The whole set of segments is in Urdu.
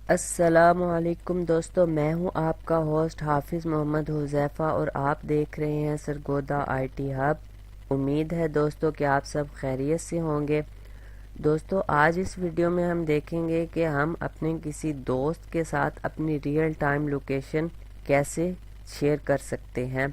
السلام علیکم دوستو، میں ہوں آپ کا ہوسٹ حافظ محمد حذیفہ اور آپ دیکھ رہے ہیں سرگودا آئی ٹی ہب۔ امید ہے دوستو کہ آپ سب خیریت سے ہوں گے۔ دوستو آج اس ویڈیو میں ہم دیکھیں گے کہ ہم اپنے کسی دوست کے ساتھ اپنی ریئل ٹائم لوکیشن کیسے شیئر کر سکتے ہیں۔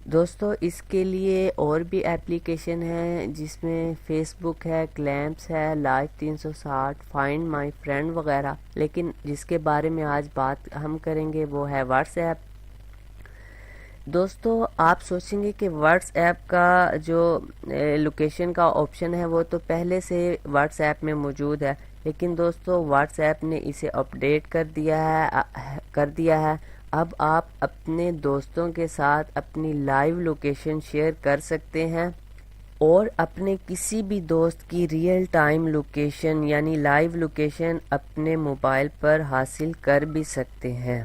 دوستو اس کے لیے اور بھی اپلیکیشن ہیں جس میں فیس بک ہے، کلیمپس ہے، لائف 360، فائنڈ مائی فرینڈ وغیرہ، لیکن جس کے بارے میں آج بات ہم کریں گے وہ ہے واٹس ایپ۔ دوستو آپ سوچیں گے کہ واٹس ایپ کا جو لوکیشن کا آپشن ہے وہ تو پہلے سے واٹس ایپ میں موجود ہے، لیکن دوستو واٹس ایپ نے اسے اپڈیٹ کر دیا ہے۔ اب آپ اپنے دوستوں کے ساتھ اپنی لائیو لوکیشن شیئر کر سکتے ہیں اور اپنے کسی بھی دوست کی ریئل ٹائم لوکیشن یعنی لائیو لوکیشن اپنے موبائل پر حاصل کر بھی سکتے ہیں،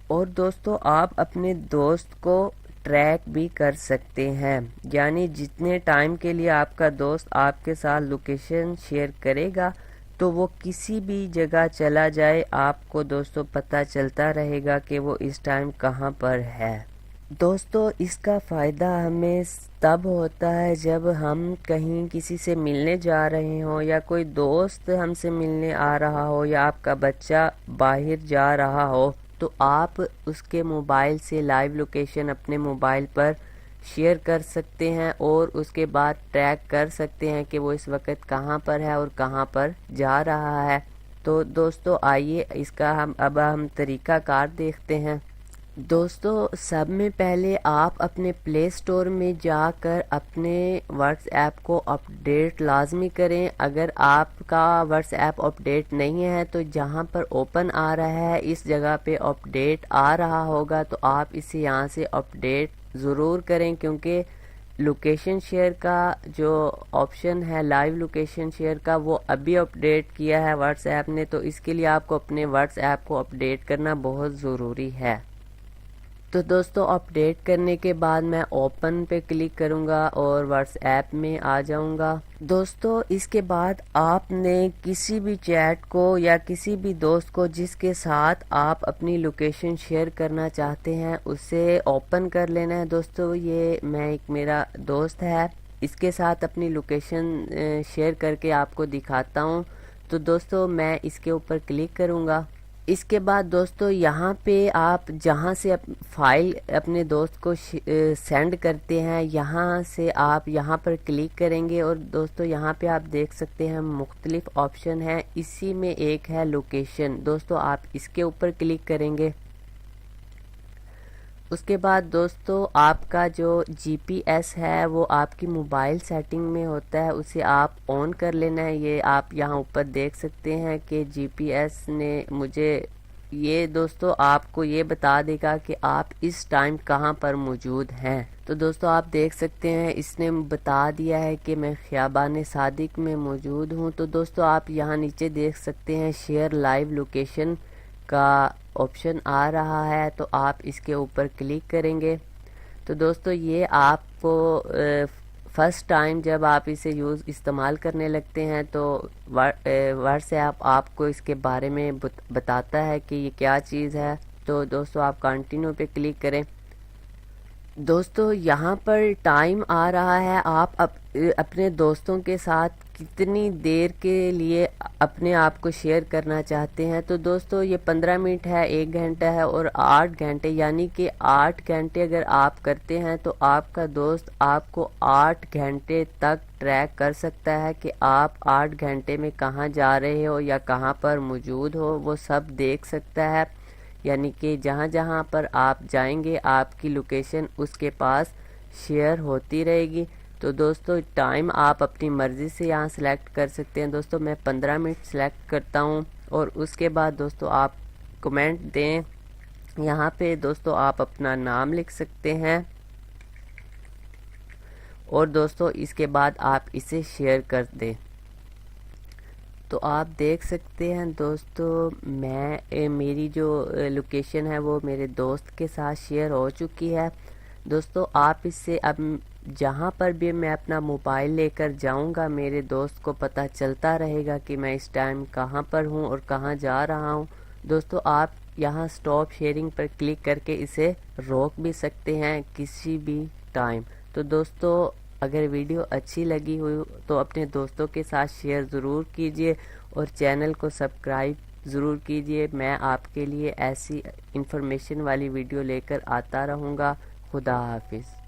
اور دوستو آپ اپنے دوست کو ٹریک بھی کر سکتے ہیں، یعنی جتنے ٹائم کے لیے آپ کا دوست آپ کے ساتھ لوکیشن شیئر کرے گا تو وہ کسی بھی جگہ چلا جائے آپ کو دوستو پتہ چلتا رہے گا کہ وہ اس ٹائم کہاں پر ہے۔ دوستو اس کا فائدہ ہمیں تب ہوتا ہے جب ہم کہیں کسی سے ملنے جا رہے ہوں یا کوئی دوست ہم سے ملنے آ رہا ہو یا آپ کا بچہ باہر جا رہا ہو تو آپ اس کے موبائل سے لائیو لوکیشن اپنے موبائل پر شیئر کر سکتے ہیں اور اس کے بعد ٹریک کر سکتے ہیں کہ وہ اس وقت کہاں پر ہے اور کہاں پر جا رہا ہے۔ تو دوستو آئیے اس کا ہم طریقہ کار دیکھتے ہیں۔ دوستو سب میں پہلے آپ اپنے پلے اسٹور میں جا کر اپنے واٹس ایپ کو اپڈیٹ لازمی کریں۔ اگر آپ کا واٹس ایپ اپڈیٹ نہیں ہے تو جہاں پر اوپن آ رہا ہے اس جگہ پہ اپڈیٹ آ رہا ہوگا تو آپ اسے یہاں سے اپڈیٹ ضرور کریں، کیونکہ لوکیشن شیئر کا جو آپشن ہے لائیو لوکیشن شیئر کا وہ ابھی اپڈیٹ کیا ہے واٹس ایپ نے، تو اس کے لیے آپ کو اپنے واٹس ایپ کو اپڈیٹ کرنا بہت ضروری ہے۔ تو دوستو اپڈیٹ کرنے کے بعد میں اوپن پہ کلک کروں گا اور واٹس ایپ میں آ جاؤں گا۔ دوستو اس کے بعد آپ نے کسی بھی چیٹ کو یا کسی بھی دوست کو جس کے ساتھ آپ اپنی لوکیشن شیئر کرنا چاہتے ہیں اسے اوپن کر لینا ہے۔ دوستو یہ میرا دوست ہے، اس کے ساتھ اپنی لوکیشن شیئر کر کے آپ کو دکھاتا ہوں۔ تو دوستو میں اس کے اوپر کلک کروں گا۔ اس کے بعد دوستو یہاں پہ آپ جہاں سے فائل اپنے دوست کو سینڈ کرتے ہیں یہاں سے آپ یہاں پر کلک کریں گے، اور دوستو یہاں پہ آپ دیکھ سکتے ہیں مختلف آپشن ہیں، اسی میں ایک ہے لوکیشن۔ دوستو آپ اس کے اوپر کلک کریں گے۔ اس کے بعد دوستو آپ کا جو جی پی ایس ہے وہ آپ کی موبائل سیٹنگ میں ہوتا ہے، اسے آپ آن کر لینا ہے۔ یہ آپ یہاں اوپر دیکھ سکتے ہیں کہ جی پی ایس نے مجھے یہ دوستو آپ کو یہ بتا دے گا کہ آپ اس ٹائم کہاں پر موجود ہیں۔ تو دوستو آپ دیکھ سکتے ہیں اس نے بتا دیا ہے کہ میں خیابان صادق میں موجود ہوں۔ تو دوستو آپ یہاں نیچے دیکھ سکتے ہیں شیئر لائیو لوکیشن کا آپشن آ رہا ہے، تو آپ اس کے اوپر کلک کریں گے۔ تو دوستو یہ آپ کو فرسٹ ٹائم جب آپ اسے استعمال کرنے لگتے ہیں تو واٹس ایپ آپ کو اس کے بارے میں بتاتا ہے کہ یہ کیا چیز ہے۔ تو دوستو آپ کنٹینیو پہ کلک کریں۔ دوستو یہاں پر ٹائم آ رہا ہے آپ اپنے دوستوں کے ساتھ کتنی دیر کے لیے اپنے آپ کو شیئر کرنا چاہتے ہیں۔ تو دوستو یہ 15 منٹ ہے، 1 گھنٹہ ہے اور 8 گھنٹے، یعنی کہ 8 گھنٹے اگر آپ کرتے ہیں تو آپ کا دوست آپ کو 8 گھنٹے تک ٹریک کر سکتا ہے کہ آپ 8 گھنٹے میں کہاں جا رہے ہو یا کہاں پر موجود ہو، وہ سب دیکھ سکتا ہے، یعنی کہ جہاں جہاں پر آپ جائیں گے آپ کی لوکیشن اس کے پاس شیئر ہوتی رہے گی۔ تو دوستو ٹائم آپ اپنی مرضی سے یہاں سلیکٹ کر سکتے ہیں۔ دوستو میں 15 منٹ سلیکٹ کرتا ہوں اور اس کے بعد دوستو آپ کمنٹ دیں، یہاں پہ دوستو آپ اپنا نام لکھ سکتے ہیں، اور دوستو اس کے بعد آپ اسے شیئر کر دیں۔ تو آپ دیکھ سکتے ہیں دوستو میری جو لوکیشن ہے وہ میرے دوست کے ساتھ شیئر ہو چکی ہے۔ دوستو آپ اس سے اب جہاں پر بھی میں اپنا موبائل لے کر جاؤں گا میرے دوست کو پتہ چلتا رہے گا کہ میں اس ٹائم کہاں پر ہوں اور کہاں جا رہا ہوں۔ دوستو آپ یہاں سٹاپ شیئرنگ پر کلک کر کے اسے روک بھی سکتے ہیں کسی بھی ٹائم۔ تو دوستو اگر ویڈیو اچھی لگی ہوئی تو اپنے دوستوں کے ساتھ شیئر ضرور کیجئے اور چینل کو سبسکرائب ضرور کیجئے۔ میں آپ کے لیے ایسی انفارمیشن والی ویڈیو لے کر آتا رہوں گا۔ خدا حافظ۔